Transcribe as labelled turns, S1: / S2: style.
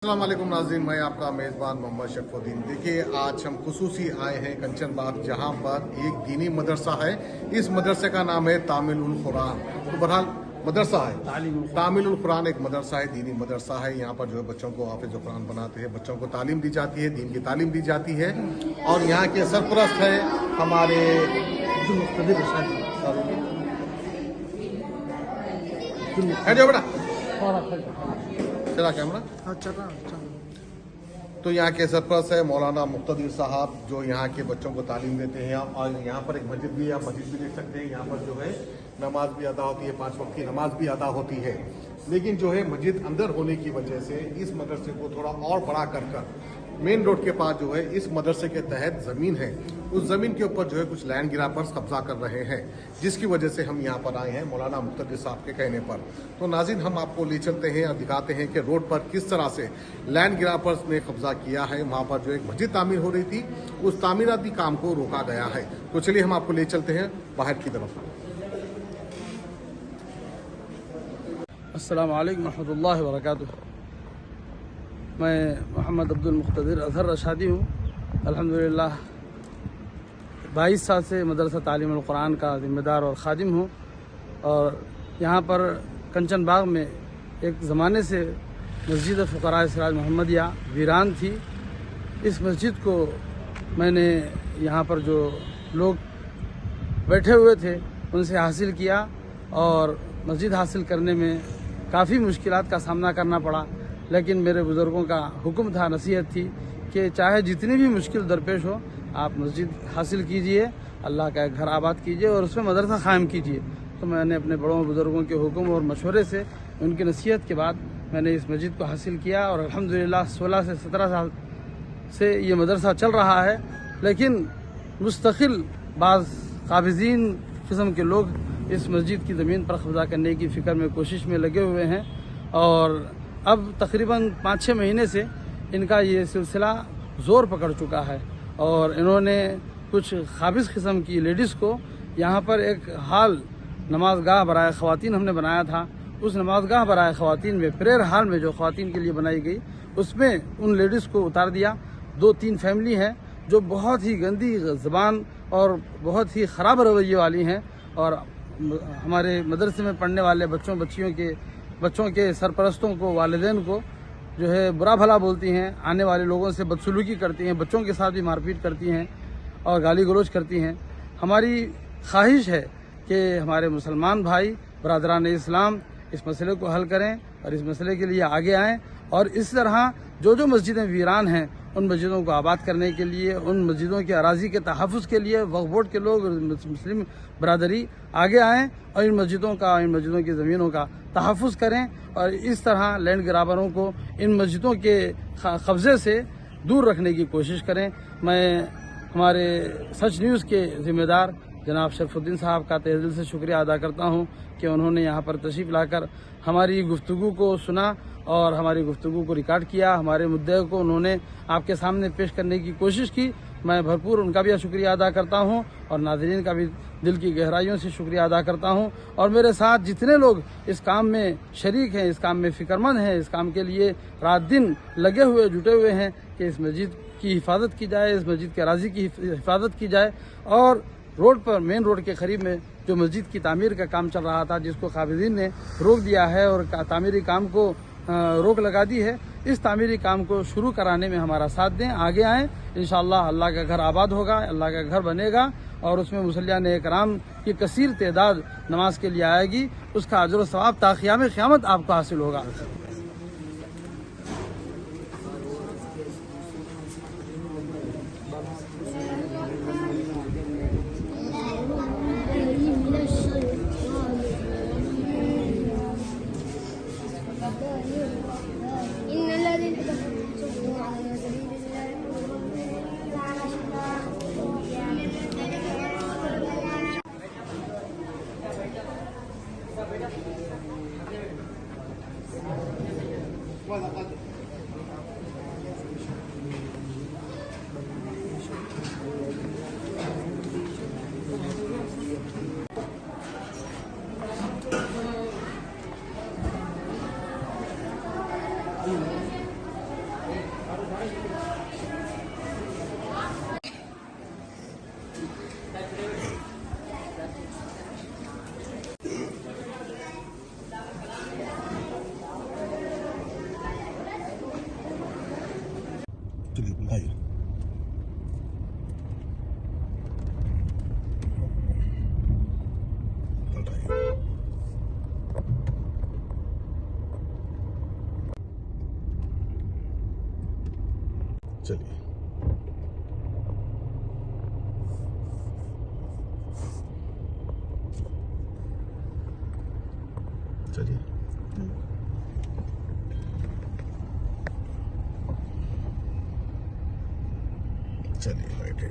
S1: अस्सलाम वालेकुम नाज़रीन, मैं आपका मेज़बान मोहम्मद शरफुद्दीन। देखिए, आज हम खुसूसी आए हैं कंचन बाग, जहाँ पर एक दीनी मदरसा है। इस मदरसे का नाम है तामीलुल कुरान। तो बहरहाल मदरसा है, तामीलुल कुरान एक मदरसा है, दीनी मदरसा है। यहाँ पर जो है बच्चों को हाफिज़ कुरान बनाते हैं, बच्चों को तालीम दी जाती है, दीन की तालीम दी जाती है। और यहाँ के सरपरस्त है हमारे है जो बेटा चला कैमरा। तो यहाँ के सरपरस्त है मौलाना मुक्तदिर साहब, जो यहाँ के बच्चों को तालीम देते हैं। और यहाँ पर एक मस्जिद भी है, आप मस्जिद भी देख सकते हैं। यहाँ पर जो है नमाज भी अदा होती है, 5 वक्त की नमाज भी अदा होती है। लेकिन जो है मस्जिद अंदर होने की वजह से इस मदरसे को थोड़ा और बड़ा कर मेन रोड के पास जो है इस मदरसे के तहत ज़मीन है, उस ज़मीन के ऊपर जो है कुछ लैंड ग्रापर्स कब्जा कर रहे हैं, जिसकी वजह से हम यहाँ पर आए हैं मौलाना मुक्तदिर साहब के कहने पर। तो नाज़रीन, हम आपको ले चलते हैं और दिखाते हैं कि रोड पर किस तरह से लैंड ग्रापर्स ने कब्जा किया है। वहाँ पर जो एक मस्जिद तामीर हो रही थी, उस तामीराती काम को रोका गया है। तो चलिए हम आपको ले चलते हैं बाहर की तरफ।
S2: अस्सलाम वालेकुम रहमतुल्लाहि व बरकातुहू। मैं मोहम्मद अब्दुल मुख्तदिर अज़हर रशादी हूँ। अल्हम्दुलिल्लाह 22 साल से मदरसा तालीमुल कुरान का ज़िम्मेदार और ख़ादिम हूँ। और यहाँ पर कंचन बाग में एक ज़माने से मस्जिद फ़ुक़रा सिराज मोहम्मदिया वीरान थी। इस मस्जिद को मैंने यहाँ पर जो लोग बैठे हुए थे उनसे हासिल किया, और मस्जिद हासिल करने में काफ़ी मुश्किलात का सामना करना पड़ा। लेकिन मेरे बुज़ुर्गों का हुक्म था, नसीहत थी कि चाहे जितनी भी मुश्किल दरपेश हो, आप मस्जिद हासिल कीजिए, अल्लाह का एक घर आबाद कीजिए और उसमें मदरसा क़ायम कीजिए। तो मैंने अपने बड़ों बुज़ुर्गों के हुक्म और मशवरे से, उनकी नसीहत के बाद मैंने इस मस्जिद को हासिल किया। और अल्हम्दुलिल्लाह 16 से 17 साल से ये मदरसा चल रहा है। लेकिन मुस्तकिल बाज़ काबिज़ीन किस्म के लोग इस मस्जिद की ज़मीन पर कब्ज़ा करने की फ़िक्र में, कोशिश में लगे हुए हैं। और अब तकरीबन 5-6 महीने से इनका ये सिलसिला ज़ोर पकड़ चुका है। और इन्होंने कुछ ख़ाबिस किस्म की लेडीज़ को यहाँ पर एक हाल नमाज गाह बराए ख़वातीन हमने बनाया था। उस नमाज गाह बराए ख़वातीन में, प्रेयर हाल में जो ख़वातीन के लिए बनाई गई, उसमें उन लेडीज़ को उतार दिया। 2-3 फैमिली हैं जो बहुत ही गंदी ज़बान और बहुत ही ख़राब रवैये वाली हैं, और हमारे मदरसे में पढ़ने वाले बच्चों के सरपरस्तों को, वालिदैन को जो है बुरा भला बोलती हैं, आने वाले लोगों से बदसलूकी करती हैं, बच्चों के साथ भी मारपीट करती हैं और गाली गलौज करती हैं। हमारी ख्वाहिश है कि हमारे मुसलमान भाई बरादरान इस्लाम इस मसले को हल करें और इस मसले के लिए आगे आएँ। और इस तरह जो मस्जिदें वीरान हैं, उन मस्जिदों को आबाद करने के लिए, उन मस्जिदों के अराज़ी के तहफ़्फ़ुज़ के लिए वक्फ़ बोर्ड के लोग, मुस्लिम बरादरी आगे आएँ और इन मस्जिदों की ज़मीनों का तहफ़्फ़ुज़ करें। और इस तरह लैंड ग्राबरों को इन मस्जिदों के कब्ज़े से दूर रखने की कोशिश करें। मैं हमारे सच न्यूज़ के ज़िम्मेदार जनाब शरफुद्दीन साहब का तहे दिल से शुक्रिया अदा करता हूँ कि उन्होंने यहाँ पर तशरीफ़ लाकर हमारी गुफ्तगू को सुना और हमारी गुफ्तगू को रिकॉर्ड किया। हमारे मुद्दे को उन्होंने आपके सामने पेश करने की कोशिश की। मैं भरपूर उनका भी शुक्रिया अदा करता हूँ और नाज़रीन का भी दिल की गहराइयों से शुक्रिया अदा करता हूँ। और मेरे साथ जितने लोग इस काम में शरीक हैं, इस काम में फ़िक्रमंद हैं, इस काम के लिए रात दिन लगे हुए, जुटे हुए हैं कि इस मस्जिद की हिफाजत की जाए, इस मस्जिद के अराज़ी की हिफाजत की जाए। और रोड पर, मेन रोड के करीब में जो मस्जिद की तामीर का काम चल रहा था, जिसको काबिज़ीन ने रोक दिया है और तामीरी काम को रोक लगा दी है, इस तामीरी काम को शुरू कराने में हमारा साथ दें, आगे आएँ। इंशाअल्लाह अल्लाह का घर आबाद होगा, अल्लाह का घर बनेगा और उसमें मुसल्लियाने इकराम की कसीर तादाद नमाज के लिए आएगी। उसका अजर व सवाब ता क़याम क़यामत आपको हासिल होगा।
S1: चलिए बुलाइए। चलिए चलिए चलिए बैठे।